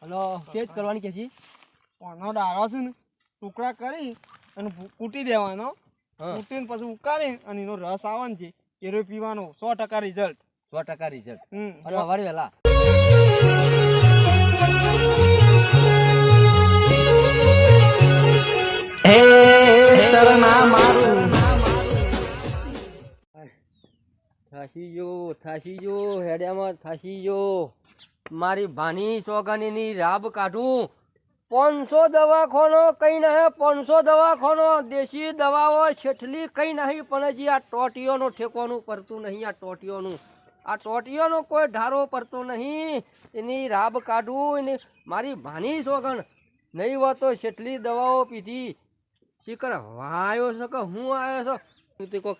Hello તેજ કરવાની કે છે આનો ડાળો છે ને ટુકડા કરી અને કૂટી દેવાનો કૂટીને પછી ઉકાળી અને એનો રસ આવે ને છે એરો પીવાનો 100% રિઝલ્ટ 100% રિઝલ્ટ અને વાળી વેલા હે શરણા મારું થાશી જો હેડિયામાં થાશી જો મારી ભાની સોગાનીની રાબ કાઢું 500 દવાખાનો કઈ નહીં 500 દવાખાનો દેશી દવાઓ છેટલી કઈ નહીં પણ હજી આ ટોટીઓનો ઠેકોનું પડતું નહીં આ ટોટીઓનો કોઈ ઢારો પડતો નહીં એની રાબ કાઢું એની મારી ભાની સોગન નહીં હોય તો છેટલી દવાઓ પીધી શીકર વાયો છે કે હું આવ્યો છો તું કોક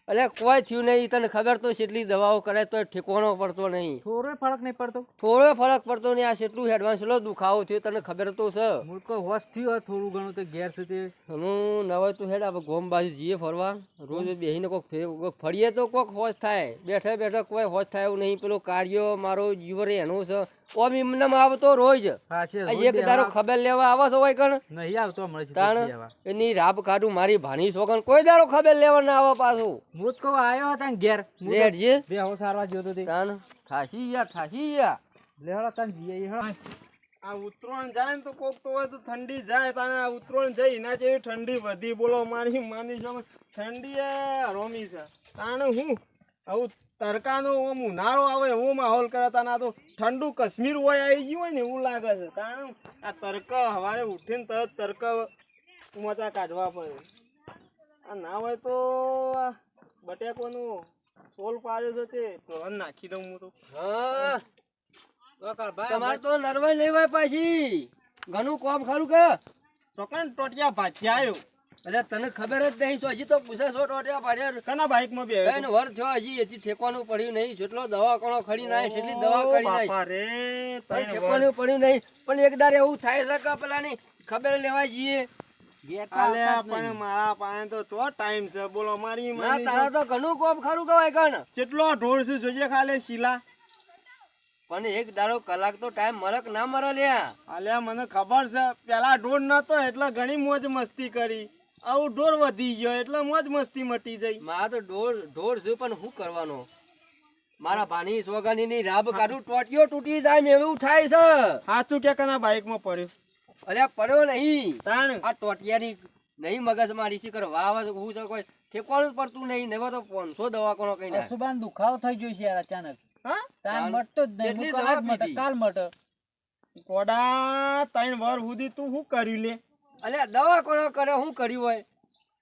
એટલે કોઈ થયું નહીં તને ખબર તો કેટલી દવાઓ કરે તો ઠેકોનો પડતો નહીં થોડો ફરક નહીં પડતો થોડો ફરક પડતો નહીં આ કેટલું એડવાન્સ લો દુખાવો થયો તને ખબર તો છે મુલકો હોશ થયો થોડું ઘણું તો ઘેર છે તે હું નવાય તું હેડ આપણે ગોમ બાજુ જઈએ ફરવા રોજ બેસીને કોક ફરીએ તો કોક હોશ થાય બેઠે બેઠે કોઈ હોશ થાય એવું નહીં પેલો કાર્યો મારો જીવર એનું છે ઓમ એમને આવતો રોજ એક દારો ખબર લેવા આવો છો હોય કણ નહીં આવતો એની રાબ કાઢું મારી ભાણી છોકન કોઈ દારો ખબર લેવા ના આવે પાછું મુજકો આયો હતા ઘેર લેટ જે બે હો સારવા જોતો તે તાણ થાશી યા લેહળા તન જીએ હેળા આ ઉતરોણ જાય ને તો કોક તો હોય તો ઠંડી જાય તાણે આ ઉતરોણ જઈ ના જેવી ઠંડી વધી બોલો મારી માની છો ઠંડી એ રોમી છે તાણે હું આવું તડકાનો ઓમ ઉનાળો આવે એવો માહોલ કરે તાને આ તો ઠંડુ કાશ્મીર હોય આવી ગયું હોય ને એવું લાગે છે તાણે આ તડકા સવારે ઉઠીને તરત તડકા મચા કાઢવા પડે આ ના હોય તો બટેકોનું સોલ પાડ્યો છે તે પ્રવાન નાખી દઉં હું તો તમારે તો નરવાઈ નહીં હોય પાછી ઘણું કોમ ખરું કે ચોકન ટોટિયા ભાજ્યા આવ્યો એટલે તને ખબર જ નહીં હજી તો પૂછે છો ટોટિયા પાડ્યા કના બાઈક માં બે વર થયો હજી ઠેકવાનું પડ્યું નહીં જેટલો દવાખાનો ખડી નાય એટલી દવા કરી નાય અરે ઠેકવાનું પડ્યું નહીં પણ એક દાર એવું થાય છે કે પેલાની ખબર લેવા જઈએ આલે પણ મારા પાસે તો ચો ટાઈમ છે બોલો મારી ના તારા તો ઘણું કોમ ખરું કવાય કણ કેટલો ઢોળ છે જોજે ખાલે શીલા પણ એક દાડો કલાક તો ટાઈમ મરક ના મરે લ્યા આલ્યા મને ખબર છે પેલા ઢોળ નતો એટલે ઘણી મોજ મસ્તી કરી આવું ઢોળ વધી ગયો એટલે મોજ મસ્તી મટી જઈ મારા તો ઢોળ છે પણ શું કરવાનો મારા ભાની સોગાની ની રાબ કાઢું ટોટિયો તૂટી જાય ને એવું થાય છે સાચું કે કના બાઈક માં પડ્યો અલ્યા પડ્યો નહીં તાણ આ ટોટિયાની નહીં મગજ મારી શીખર વાવ હું તો કોઈ ઠેકવાનું પડતું નહીં ને તો 500 દવાખાનો કઈ ના સુબાન દુખાવો થઈ ગયો છે યાર અચાનક હા તાન મટતો જ નહીં કેટલી મુકાલ દવા મટે પીધી? કાલ મટે કોડા 3 વર સુધી તું શું કર્યું લે અલ્યા દવાખાનો કરે શું કર્યું હોય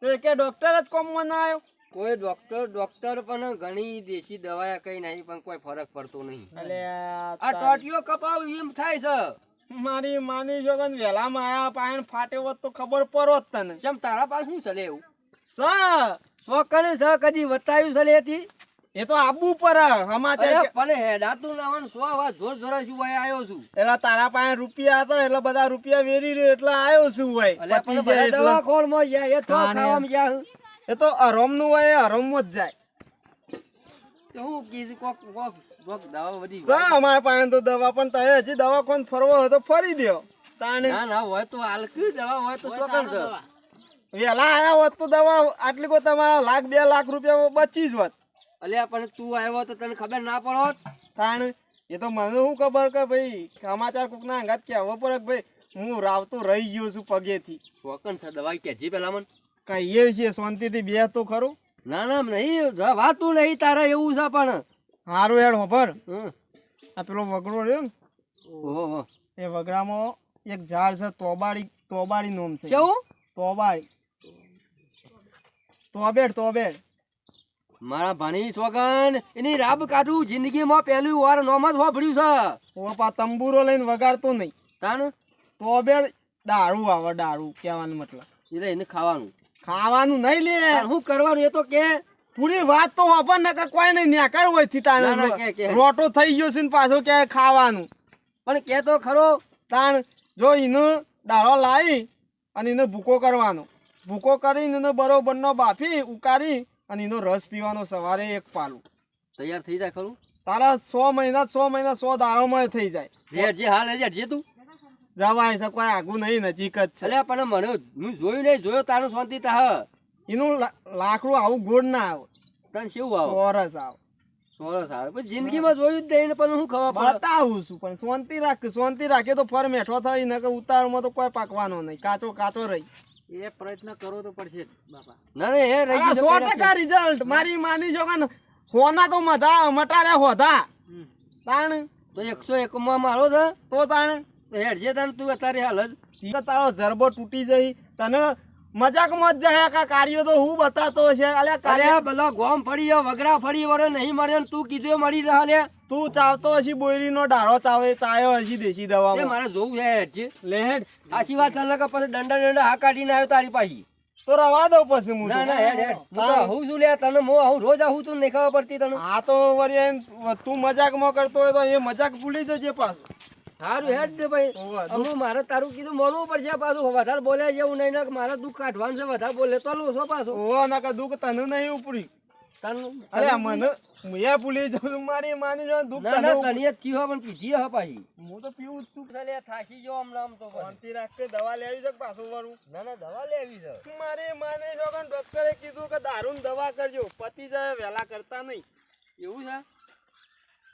તો કે ડોક્ટર જ કોમમાં ના આવ્યો કોઈ ડોક્ટર પણ ઘણી દેશી દવા કઈ નહીં પણ કોઈ ફરક પડતો નહીં અલ્યા આ ટોટિયો કપાવ એમ થાય છે મારી માની જોગન વેલા માયા પાયણ ફાટ્યો હોત તો ખબર પડોત તને ચમ તારા પાસે શું ચલે એવું સા શોકને સ કદી વતાયું ચલે હતી એ તો આબુ પર સમાચાર અરે પણ હેડાતું નાવન સો વા જોર જોર છું ભાઈ આવ્યો છું એટલે તારા પાસે રૂપિયા હતા એટલે બધા રૂપિયા વેરી રહ્યો એટલે આવ્યો છું ભાઈ અલ્યા પતી પણ જાય બધા એટલે. દવાખાનામાં જાય એ તો ખાવામાં જાય એ તો અરમ નું હોય અરમ જ જાય તો હું કીધું કોક દવા બધી સા અમારા પાસે તો દવા પણ તમે હજી દવાખાન ફરવો હોય તો ફરી દ્યો તાણે ના હોય તો હાલ કી દવા હોય તો શોકન છે વેલા આયા હોત તો દવા આટલી કો તમારા 1-2 લાખ રૂપિયા બચી જ હોત અલ્યા પણ તું આવ્યો તો તને ખબર ના પડોત તાણે એ તો મને શું ખબર કે ભાઈ સમાચાર કોક ના અંગાત કહેવો પડે કે ભાઈ હું રાવતો રહી ગયો છું પગેથી શોકન છે દવા કેજી પેલા મન કહીએ છીએ શાંતિથી બે તો ખરું ના નહીં વાતું નહીં તારે એવું છે પણ હારું હેડ ખબર હમ. આ પેલો વગડો રહ્યો ને ઓહો એ વગડામાં એક ઝાડ છે તોબાડી નોમ છે કેવું તોબેડ મારા ભાની સોગન એની રાબ કાઢું જિંદગીમાં પહેલું વાર નોમ જ વાપર્યું છે ઓપા તંબુરો લઈને વગાડતો નહીં તાન તોબેડ દારૂ આવે દારૂ કહેવાનો મતલબ એટલે એને ખાવાનું નહીં લે તાન શું કરવાનું એ તો કે પૂરી વાત તો ખબર ને કે કોઈ નહીં ન્યાકાર હોય થી તાણે ના, કે. રોટો થઈ ગયો છે ને પાછો કે ખાવાનું પણ કે તો ખરો તાણ જો એનો દાળો લાવી અને એને ભૂકો કરવાનો ભૂકો કરીને એને બરોબરનો બાફી ઉકાળી અને એનો રસ પીવાનો સવારે એક પાલું તૈયાર થઈ જાય ખરું તારા 100 મહિના 100 દાડામાં થઈ જાય હેડજે હાલ હેડજે તું જવાય છે કોઈ આગું નહીં નજીક જ છે અલ્યા પણ મને હું જોયું નહીં જોયો તારું શાંતિ થા એનું લાકડું આવું ગોળ ના આવે તને કેવું આવો ચોરસ આવે સરસ આવે પણ જિંદગીમાં જોયું જ નહીં ને પણ હું ખબર પડે બતાવું છું પણ શાંતિ રાખે તો ફર મેઠો થઈ ને કે ઉતારમાં તો કોઈ પાકવાનો નહીં કાચો રહી એ પ્રયત્ન કરવો તો પડશે જ બાપા. ના ના એ રહી અલા, ગયું તો 100% રિઝલ્ટ મારી માની છો કે હોના તો મટાડ્યા હોતા તાણ તો 101 માં મારો છે તો તાણ તો હેડજે તાણ તું અત્યારે હાલ જ તો તારો જરબો તૂટી જઈ તને મજાકમાં જ જાય કા કાર્યો તો હું બતાતો છે અલ્યા અરે કાર્ય બધા ગોમ ફરી ગયા, વગરા ફરી વળે નહીં મળે ને તું કીધું એ મળી રહ્યા લે તું ચાવતો હશી બોયરીનો ડાળો ચાયો હશી દેશી એ દવામાં મારે જોવું છે હેડજે લેહેડ આછી વાત ચાલે કે પછી દંડા હા કાઢીને આવ્યો તારી પાછી તો રવા દઉં પછી હું ના તો. ના હેડ હેડ હું તો આવું છું લે તને મો આવું રોજ આવું તું નહીં ખબર પડતી તને આ તો વળી તું મજાકમાં કરતો હોય તો એ મજાક ભૂલી જજે પાછું સારું હેડ દે ભાઈ હોવે, અમુક મારે તારું કીધું માનવું પડશે પાછું વધારે બોલ્યા જેવું નહીં ને મારે દુઃખ કાઢવાનું છે વધારે બોલે તો લો છો પાછું ઓ ના દુઃખ તને નહીં ઉપડી તને અરે મને હું એ ભૂલી જાઉં છું, મારી માની જો દુઃખ ના તને ના ઉપડી. તને જ થયું પણ પીધી હ પાછી હું તો પીવું જ છું લે થાકી જો આમ નામ તો પછી. શાંતિ રાખતે દવા લેવી છે કે પાછું વરું ના ના દવા લેવી છે મારી માની જો કે ડોક્ટરે કીધું કે દારૂની દવા કરજો પતી જાય વહેલા કરતા નહીં એવું છે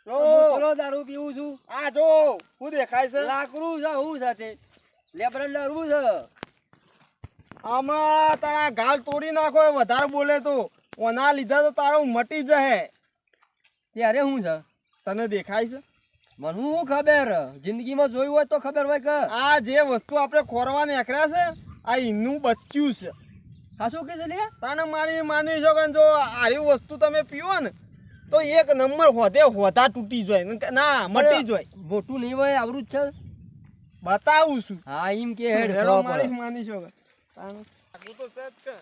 જો હું ચલો દારૂ પીવું છું આ જો હું દેખાય છે લાકડું છે હું સાથે લેબરન દારૂ છે હમણાં તારા ગાલ તોડી નાખો એ વધારે બોલે તો ઓના લીધા તો તારો મટી જશે ત્યારે હું છે તને દેખાય છે મને હું ખબર જિંદગીમાં જોયું હોય તો ખબર હોય કે આ જે વસ્તુ આપણે ખોરવા નીકળ્યા છે આ ઈનું બચ્યું છે ખાસું કે છે લે તને મારી માની છો કે જો આરી વસ્તુ તમે પીવો ને તો એક નંબર હોતા તૂટી જાય ના મટી જાય મોટું નહીં હોય આવરું જ છે બતાવું છું હા એમ કે હેડ હેડો ખબર મારી પડે. માની છો કે તાનું આગું તો છે જ કે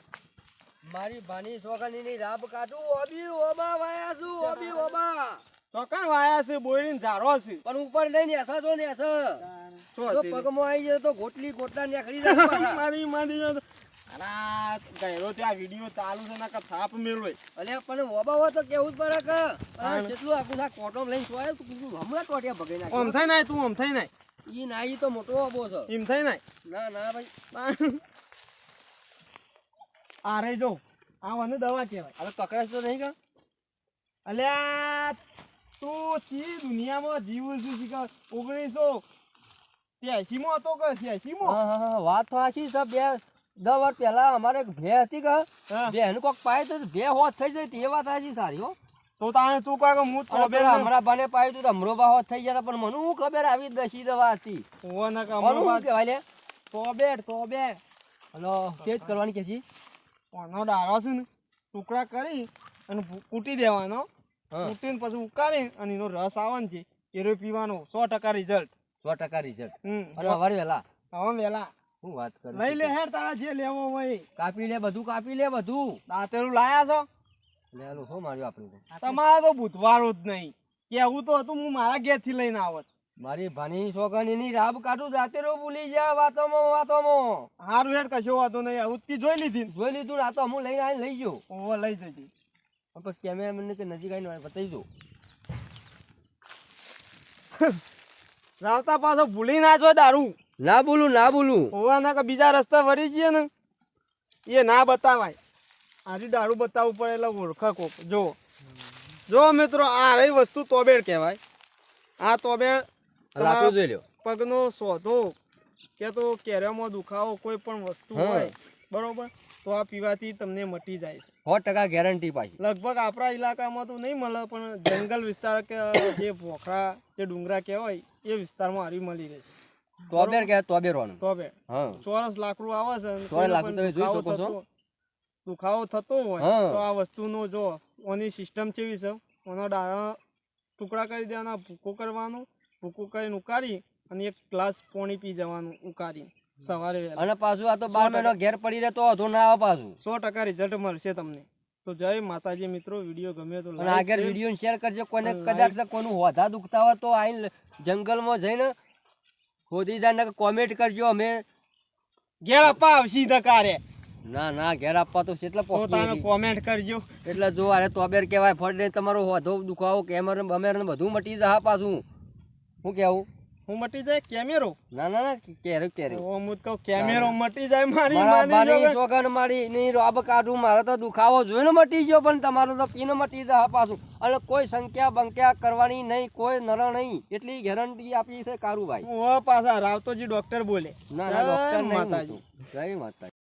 મારી ભાની સોગની રાબ કાઢું ઓબી ઓબા વાયા છું ઓબી ઓબા ચોકણ વાયા છે બોયડીને ઝારો છે પણ ઉપર નહીં નેસા તો નેસા શું તો હશે? પગમાં આવી જાય તો ગોટલા નીકળી જાય પાછા. મારી માની છો અરે ગયરો ત્યાં વિડીયો ચાલુ છે ના કે થાપ મેળવે અલ્યા પણ ઓબા હોય તો કેવું જ પડે કે હા. કેટલું આખું આ કોટો લઈને સોય તો કીધું હમણાં ટોટિયા ભગાઈ આમ નાખ્યો થાય નાય તું આમ થાય નાય ઈ ના ઈ તો મોટો ઓબો છે એમ થાય નાય ના ના ભાઈ આ રે જો આ મને દવા કહેવાય હવે કકરાશ તો નહીં કા અલ્યા તું ચી દુનિયામાં જીવું છું શીખર 1983 માં હતો કે 86 માં હા હા વાત તો આશી છે બે 10 વર્ષ પહેલા અમારે એક ભે હતી કે હા. બે એનું કોક પાય તો ભે હોત થઈ જાય તે વાત આશી સારી હો તો તાણે તું કહે કે હું અને પેલા હમણાં બાને પાયું તું તો હમરો બા હોત થઈ જતા પણ મને હું ખબર આવી દશી દવા હતી ઓ ના કે કોનું શું કહેવાય લે તો બે હલો તેજ કરવાની કે છે ઓનો ડાળો છે ને ટુકડા કરી અને કૂટી દેવાનો હા કૂટીને પછી ઉકાળી અને એનો રસ આવવાનો છે એરો પીવાનો 100% રિઝલ્ટ 100% રિઝલ્ટ હમ અને સવારે વહેલા હવે વેલા હું વાત કરું લઈ લે હેર તારા જે લેવો હોય કાપી લે બધું દાંતેરું લાયા છો લે લો શું માર્યું આપણે તમારે તો બુધવારો જ નહીં કેવું તો હતું હું મારા ઘેરથી લઈને આવત મારી ભાની સોગણીની રાબ કાઢું જાતે રો ભૂલી જાય વાતોમાં હારું હેડ કશો વાતો નહીં ઉત્તી જોઈ લીધી ને. જોઈ લીધું ને આ તો હું લઈને આવીને લઈ ગયો ઓવો લઈ જજે હવે કેમેરામેન કે નજીક આવીને બતાવી દો રાવતા પાછો ભૂલી ના જો દારૂ ના બોલું ઓવા ના કે બીજા રસ્તા વળી જઈએ ને એ ના બતાવાય આરી દારૂ બતાવવું પડે એટલે ઓળખા કોક જો મિત્રો આ રહી વસ્તુ તોબેડ કહેવાય આ તોબેડ લાકડું જોઈ લ્યો પગનો સોધો કે તો કેરામાં દુખાવો કોઈ પણ વસ્તુ હા. હોય બરોબર તો આ પીવાથી તમને મટી જાય છે 100% ગેરંટી પાછી લગભગ આપણા ઇલાકામાં તો નહીં મળે પણ જંગલ વિસ્તાર કે જે પોખરા જે ડુંગરા કહેવાય એ વિસ્તારમાં હારી મળી રહે છે તોબેર કે તોબેરવાનું તોબેડ હા ચોરસ લાકડું આવે છે અને ચોરસ કોઈને લાકડું પણ તમે જોઈ શકો છો. દુખાવો થતો હોય હા. તો આ વસ્તુનો જો ઓની સિસ્ટમ કેવી છે ઓના ડાળા ટુકડા કરી દેવાના ભૂકો કરવાનો ભૂકો કરીને ઉકાળી અને એક ગ્લાસ પાણી પી જવાનું ઉકાળી સવારે વહેલા અને પાછું આ તો 12 મહિનો ઘેર પડી રહે તો વાંધો ના આવે પાછું 100% રિઝલ્ટ મળશે તમને તો જય માતાજી મિત્રો વિડીયો ગમે તો અને like, આગળ share. વિડીયો શેર કરજો કોને અને કદાચ કોનું હોધા દુખતા હોય તો આઈ જંગલમાં જઈને ખોદી જાય કોમેન્ટ કરજો અમે ઘેર અપા આવશી ધકારે ના ના ઘેર આપવા તો કેટલા પોતાનો પોકી કોમેન્ટ કરજો. એટલે જો અરે તોબેર કહેવાય ફળ તમારો વધો દુખાવો કેમર બમેર ને બધું મટી જાય પાછું હું કેવું હું મટી જાય કેમેરો. ના ના ના કેરે કેરે હું તો કહું કેમેરો મટી જાય મારી મારા માની બાની જોગન. સોગન મારી ની રોબ કાઢું મારે તો દુખાવો જોઈને મટી ગયો પણ તમારો તો પીને મટી જાય પાછું અને કોઈ સંખ્યા બંક્યા કરવાની નહીં કોઈ નર નહીં એટલી ગેરંટી આપી છે કારુભાઈ હું પાછા રાવતોજી ડોક્ટર બોલે. ના ના ડોક્ટર જય નહીં માતાજી. હું તો. જય માતા